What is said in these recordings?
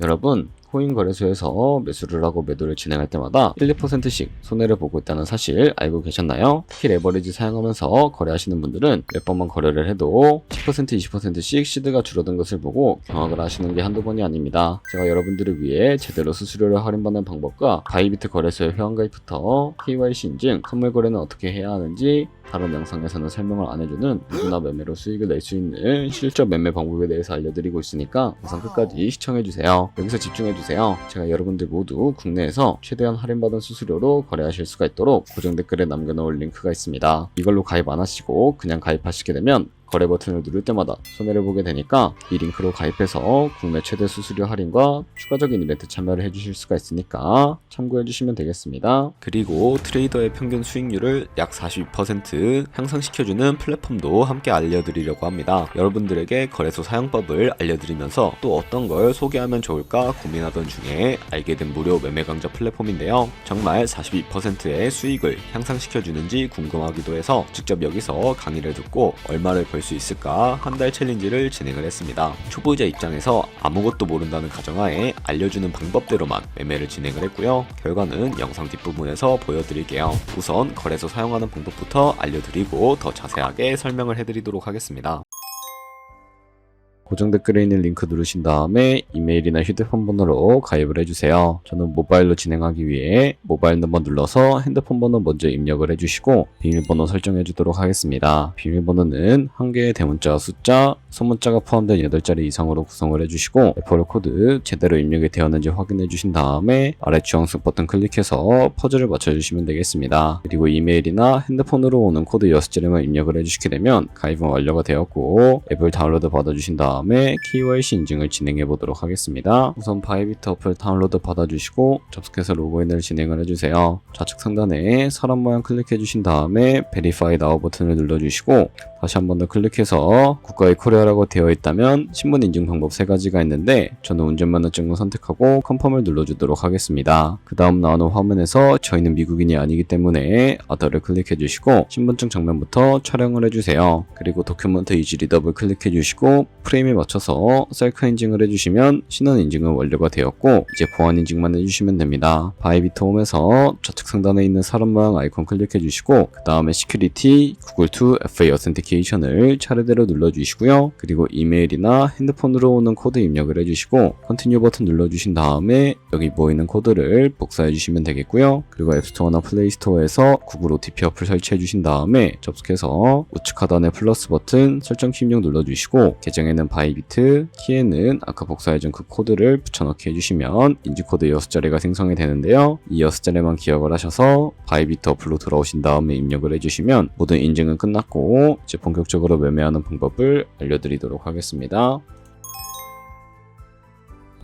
여러분, 코인 거래소에서 매수를 하고 매도를 진행할 때마다 1, 2%씩 손해를 보고 있다는 사실 알고 계셨나요? 특히 레버리지 사용하면서 거래하시는 분들은 몇 번만 거래를 해도 10%, 20%씩 시드가 줄어든 것을 보고 경악을 하시는 게 한두 번이 아닙니다. 제가 여러분들을 위해 제대로 수수료를 할인받는 방법과 바이비트 거래소의 회원가입부터 KYC 인증, 선물 거래는 어떻게 해야 하는지 다른 영상에서는 설명을 안 해주는 누구나 매매로 수익을 낼 수 있는 실적 매매 방법에 대해서 알려드리고 있으니까 영상 끝까지 시청해주세요. 여기서 집중해주세요. 제가 여러분들 모두 국내에서 최대한 할인받은 수수료로 거래하실 수가 있도록 고정 댓글에 남겨놓을 링크가 있습니다. 이걸로 가입 안 하시고 그냥 가입하시게 되면 거래 버튼을 누를 때마다 손해를 보게 되니까 이 링크로 가입해서 국내 최대 수수료 할인과 추가적인 이벤트 참여를 해주실 수가 있으니까 참고해주시면 되겠습니다. 그리고 트레이더의 평균 수익률을 약 42% 향상시켜주는 플랫폼도 함께 알려드리려고 합니다. 여러분들에게 거래소 사용법을 알려드리면서 또 어떤 걸 소개하면 좋을까 고민하던 중에 알게 된 무료 매매 강좌 플랫폼인데요. 정말 42%의 수익을 향상시켜주는지 궁금하기도 해서 직접 여기서 강의를 듣고 얼마를 벌 수 있을까 한 달 챌린지를 진행을 했습니다. 초보자 입장에서 아무것도 모른다는 가정하에 알려주는 방법대로만 매매를 진행을 했고요. 결과는 영상 뒷부분에서 보여드릴게요. 우선 거래소 사용하는 방법부터 알려드리고 더 자세하게 설명을 해드리도록 하겠습니다. 고정 댓글에 있는 링크 누르신 다음에 이메일이나 휴대폰 번호로 가입을 해주세요. 저는 모바일로 진행하기 위해 모바일 넘버 눌러서 핸드폰 번호 먼저 입력을 해주시고 비밀번호 설정해 주도록 하겠습니다. 비밀번호는 한 개의 대문자, 숫자, 소문자가 포함된 8자리 이상으로 구성을 해주시고 레퍼럴 코드 제대로 입력이 되었는지 확인해 주신 다음에 아래 주황색 버튼 클릭해서 퍼즐을 맞춰주시면 되겠습니다. 그리고 이메일이나 핸드폰으로 오는 코드 6자리만 입력을 해주시게 되면 가입은 완료가 되었고 앱을 다운로드 받아주신 다음에 KYC 인증을 진행해 보도록 하겠습니다. 우선 바이비트 어플 다운로드 받아주시고 접속해서 로그인을 진행을 해주세요. 좌측 상단에 사람 모양 클릭해 주신 다음에 Verify Now 버튼을 눌러주시고 다시 한 번 더 클릭해서 국가의 코리아라고 되어 있다면 신분 인증 방법 3가지가 있는데 저는 운전면허증을 선택하고 컨펌을 눌러주도록 하겠습니다. 그 다음 나오는 화면에서 저희는 미국인이 아니기 때문에 아더를 클릭해 주시고 신분증 정면부터 촬영을 해주세요. 그리고 도큐먼트 이지 리더블 클릭해 주시고 프레임에 맞춰서 셀카 인증을 해주시면 신원 인증은 완료가 되었고 이제 보안 인증만 해주시면 됩니다. 바이비트 홈에서 좌측 상단에 있는 사람 모양 아이콘 클릭해 주시고 그 다음에 시큐리티, 구글 투 FA 어센티케이션을 차례대로 눌러주시고요. 그리고 이메일이나 핸드폰으로 오는 코드 입력을 해주시고 컨티뉴 버튼 눌러주신 다음에 여기 보이는 코드를 복사해 주시면 되겠고요. 그리고 앱스토어나 플레이스토어에서 구글 OTP 어플 설치해 주신 다음에 접속해서 우측 하단에 플러스 버튼 설정 키 입력 눌러주시고 계정에는 바이비트, 키에는 아까 복사해준 그 코드를 붙여넣기 해주시면 인증코드 6자리가 생성이 되는데요. 이 6자리만 기억을 하셔서 바이비트 어플로 들어오신 다음에 입력을 해주시면 모든 인증은 끝났고 이제 본격적으로 매매하는 방법을 알려드리도록 하겠습니다.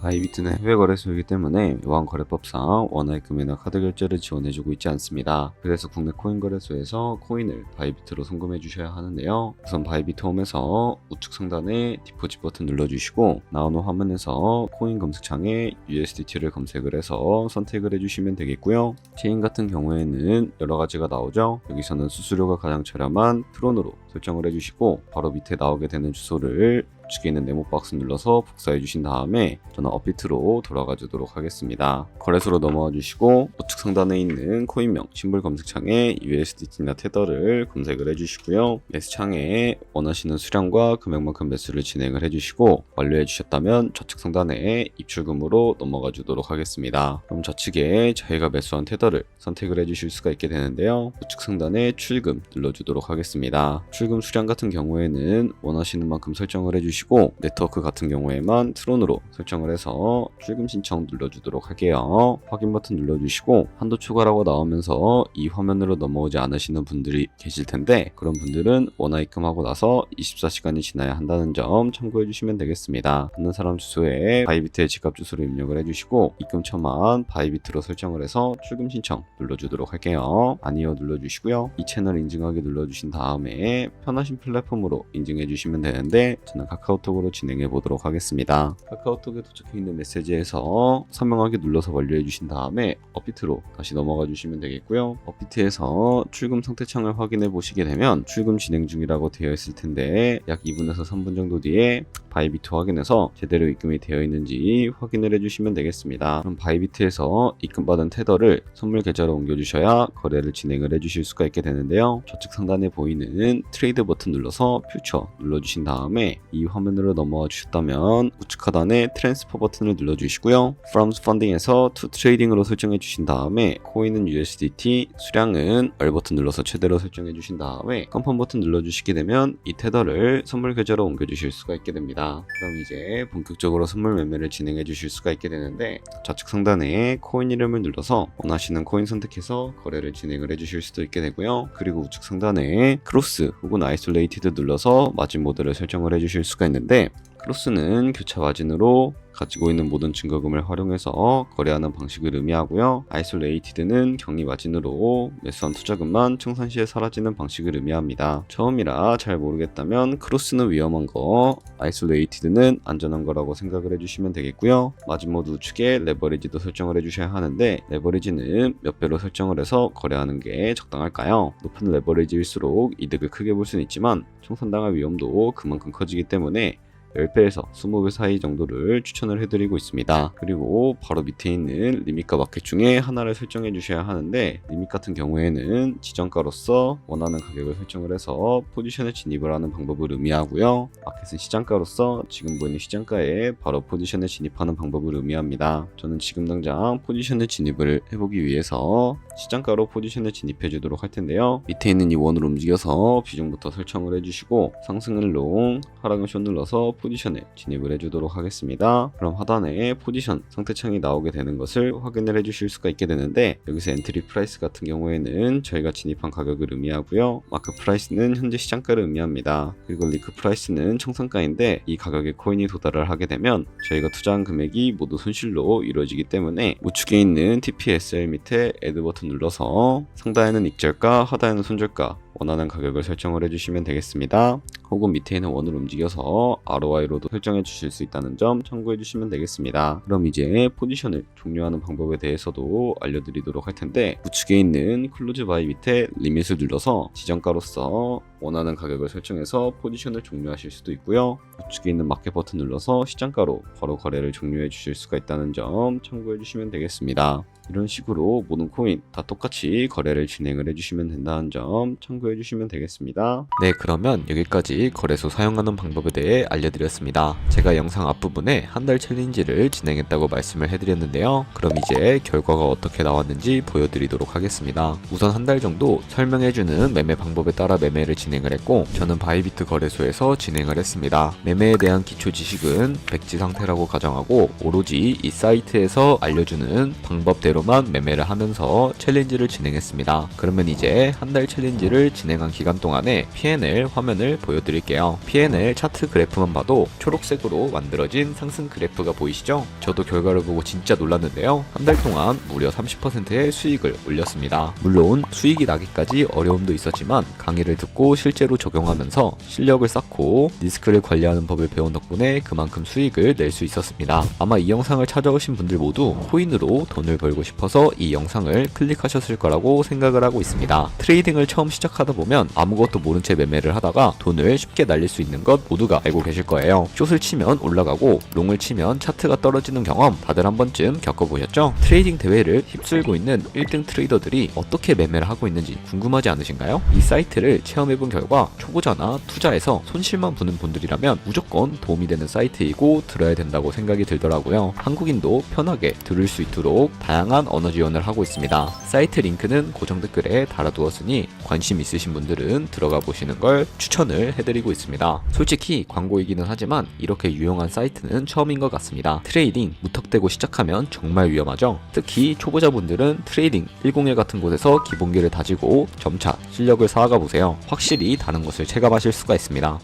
바이비트는 해외 거래소이기 때문에 외환거래법상 원화입금이나 카드 결제를 지원해주고 있지 않습니다. 그래서 국내 코인 거래소에서 코인을 바이비트로 송금해 주셔야 하는데요. 우선 바이비트 홈에서 우측 상단에 디포짓 버튼 눌러주시고 나오는 화면에서 코인 검색창에 USDT를 검색을 해서 선택을 해주시면 되겠고요. 체인 같은 경우에는 여러 가지가 나오죠. 여기서는 수수료가 가장 저렴한 트론으로 설정을 해주시고 바로 밑에 나오게 되는 주소를 우측에 있는 네모 박스 눌러서 복사해 주신 다음에 저는 업비트로 돌아가 주도록 하겠습니다. 거래소로 넘어와 주시고 우측 상단에 있는 코인명 심볼 검색창에 USDT나 테더를 검색을 해주시고요. 매수창에 원하시는 수량과 금액만큼 매수를 진행을 해주시고 완료해 주셨다면 좌측 상단에 입출금으로 넘어가 주도록 하겠습니다. 그럼 좌측에 저희가 매수한 테더를 선택을 해주실 수가 있게 되는데요. 우측 상단에 출금 눌러주도록 하겠습니다. 출금 수량 같은 경우에는 원하시는 만큼 설정을 해주시고 네트워크 같은 경우에만 트론으로 설정을 해서 출금 신청 눌러주도록 할게요. 확인 버튼 눌러주시고 한도 초과라고 나오면서 이 화면으로 넘어오지 않으시는 분들이 계실 텐데 그런 분들은 원화 입금하고 나서 24시간이 지나야 한다는 점 참고해 주시면 되겠습니다. 받는 사람 주소에 바이비트의 지갑 주소를 입력을 해주시고 입금처만 바이비트로 설정을 해서 출금 신청 눌러주도록 할게요. 아니요 눌러주시고요. 이 채널 인증하기 눌러주신 다음에 편하신 플랫폼으로 인증해 주시면 되는데 저는 카카오톡으로 진행해 보도록 하겠습니다. 카카오톡에 도착해 있는 메시지에서 선명하게 눌러서 완료해 주신 다음에 업비트로 다시 넘어가 주시면 되겠고요. 업비트에서 출금 상태 창을 확인해 보시게 되면 출금 진행 중이라고 되어 있을 텐데 약 2분에서 3분 정도 뒤에 바이비트 확인해서 제대로 입금이 되어 있는지 확인을 해주시면 되겠습니다. 그럼 바이비트에서 입금받은 테더를 선물 계좌로 옮겨주셔야 거래를 진행을 해주실 수가 있게 되는데요. 좌측 상단에 보이는 트레이드 버튼 눌러서 퓨처 눌러주신 다음에 이 화면으로 넘어와 주셨다면 우측 하단에 트랜스퍼 버튼을 눌러주시고요. From Funding에서 To Trading으로 설정해 주신 다음에 코인은 USDT, 수량은 R 버튼 눌러서 최대로 설정해 주신 다음에 컨펌 버튼 눌러주시게 되면 이 테더를 선물 계좌로 옮겨주실 수가 있게 됩니다. 그럼 이제 본격적으로 선물 매매를 진행해 주실 수가 있게 되는데 좌측 상단에 코인 이름을 눌러서 원하시는 코인 선택해서 거래를 진행을 해주실 수도 있게 되고요. 그리고 우측 상단에 크로스 혹은 아이솔레이티드 눌러서 마진 모드를 설정을 해주실 수가 있는데 크로스는 교차 마진으로 가지고 있는 모든 증거금을 활용해서 거래하는 방식을 의미하고요. 아이솔레이티드는 격리 마진으로 매수한 투자금만 청산 시에 사라지는 방식을 의미합니다. 처음이라 잘 모르겠다면 크로스는 위험한 거, 아이솔레이티드는 안전한 거라고 생각을 해주시면 되겠고요. 마진 모드 우측에 레버리지도 설정을 해주셔야 하는데 레버리지는 몇 배로 설정을 해서 거래하는 게 적당할까요? 높은 레버리지일수록 이득을 크게 볼 수는 있지만 청산당할 위험도 그만큼 커지기 때문에 10배에서 20배 사이 정도를 추천을 해드리고 있습니다. 그리고 바로 밑에 있는 리밋과 마켓 중에 하나를 설정해 주셔야 하는데 리밋 같은 경우에는 지정가로서 원하는 가격을 설정을 해서 포지션에 진입을 하는 방법을 의미하고요. 마켓은 시장가로서 지금 보이는 시장가에 바로 포지션에 진입하는 방법을 의미합니다. 저는 지금 당장 포지션에 진입을 해보기 위해서 시장가로 포지션에 진입해 주도록 할 텐데요. 밑에 있는 이 원을 움직여서 비중부터 설정을 해주시고 상승을 롱, 하락은 숏 눌러서 포지션에 진입을 해주도록 하겠습니다. 그럼 하단에 포지션 상태창이 나오게 되는 것을 확인을 해주실 수가 있게 되는데 여기서 엔트리 프라이스 같은 경우에는 저희가 진입한 가격을 의미하고요. 마크 프라이스는 현재 시장가를 의미합니다. 그리고 리크 프라이스는 청산가인데 이 가격에 코인이 도달을 하게 되면 저희가 투자한 금액이 모두 손실로 이루어지기 때문에 우측에 있는 TPSL 밑에 애드 버튼 눌러서 상단에는 익절가, 하단에는 손절가 원하는 가격을 설정을 해주시면 되겠습니다. 혹은 밑에 있는 원을 움직여서 ROI로도 설정해 주실 수 있다는 점 참고해 주시면 되겠습니다. 그럼 이제 포지션을 종료하는 방법에 대해서도 알려드리도록 할 텐데 우측에 있는 클로즈 바이 밑에 리밋을 눌러서 지정가로서 원하는 가격을 설정해서 포지션을 종료하실 수도 있고요. 우측에 있는 마켓 버튼 눌러서 시장가로 바로 거래를 종료해 주실 수가 있다는 점 참고해 주시면 되겠습니다. 이런 식으로 모든 코인 다 똑같이 거래를 진행을 해주시면 된다는 점 참고해 주시면 되겠습니다. 네, 그러면 여기까지 거래소 사용하는 방법에 대해 알려드렸습니다. 제가 영상 앞부분에 한 달 챌린지를 진행했다고 말씀을 해드렸는데요. 그럼 이제 결과가 어떻게 나왔는지 보여드리도록 하겠습니다. 우선 한 달 정도 설명해주는 매매 방법에 따라 매매를 진행을 했고 저는 바이비트 거래소에서 진행을 했습니다. 매매에 대한 기초 지식은 백지 상태라고 가정하고 오로지 이 사이트에서 알려주는 방법대로만 매매를 하면서 챌린지를 진행했습니다. 그러면 이제 한 달 챌린지를 진행한 기간 동안에 P&L 화면을 보여드릴게요. P&L 차트 그래프만 봐도 초록색으로 만들어진 상승 그래프가 보이시죠? 저도 결과를 보고 진짜 놀랐는데요. 한 달 동안 무려 30%의 수익을 올렸습니다. 물론 수익이 나기까지 어려움도 있었지만 강의를 듣고 실제로 적용하면서 실력을 쌓고 리스크를 관리하는 법을 배운 덕분에 그만큼 수익을 낼 수 있었습니다. 아마 이 영상을 찾아오신 분들 모두 코인으로 돈을 벌고 싶어서 이 영상을 클릭하셨을 거라고 생각을 하고 있습니다. 트레이딩을 처음 시작하다 보면 아무것도 모른 채 매매를 하다가 돈을 쉽게 날릴 수 있는 것 모두가 알고 계실 거예요. 숏을 치면 올라가고 롱을 치면 차트가 떨어지는 경험 다들 한 번쯤 겪어보셨죠? 트레이딩 대회를 휩쓸고 있는 1등 트레이더들이 어떻게 매매를 하고 있는지 궁금하지 않으신가요? 이 사이트를 체험해본 결과 초보자나 투자에서 손실만 보는 분들이라면 무조건 도움이 되는 사이트이고 들어야 된다고 생각이 들더라고요. 한국인도 편하게 들을 수 있도록 다양한 언어 지원을 하고 있습니다. 사이트 링크는 고정 댓글에 달아두었으니 관심 있으신 분들은 들어가 보시는 걸 추천을 해드리고 있습니다. 솔직히 광고이기는 하지만 이렇게 유용한 사이트는 처음인 것 같습니다. 트레이딩 무턱대고 시작하면 정말 위험하죠. 특히 초보자분들은 트레이딩 101 같은 곳에서 기본기를 다지고 점차 실력을 쌓아가 보세요. 확실히 다른 것을 체감하실 수가 있습니다.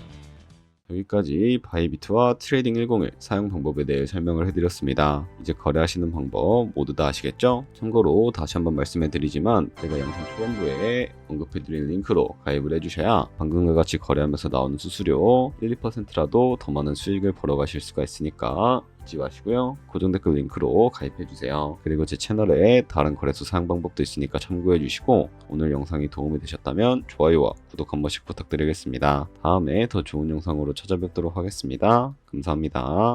여기까지 바이비트와 트레이딩 101 사용 방법에 대해 설명을 해드렸습니다. 이제 거래하시는 방법 모두 다 아시겠죠? 참고로 다시 한번 말씀해드리지만 제가 영상 초반부에 언급해드린 링크로 가입을 해주셔야 방금과 같이 거래하면서 나오는 수수료 1~2%라도 더 많은 수익을 벌어가실 수가 있으니까 잊지 마시고요. 고정 댓글 링크로 가입해주세요. 그리고 제 채널에 다른 거래소 사용 방법도 있으니까 참고해주시고 오늘 영상이 도움이 되셨다면 좋아요와 구독 한 번씩 부탁드리겠습니다. 다음에 더 좋은 영상으로 찾아뵙도록 하겠습니다. 감사합니다.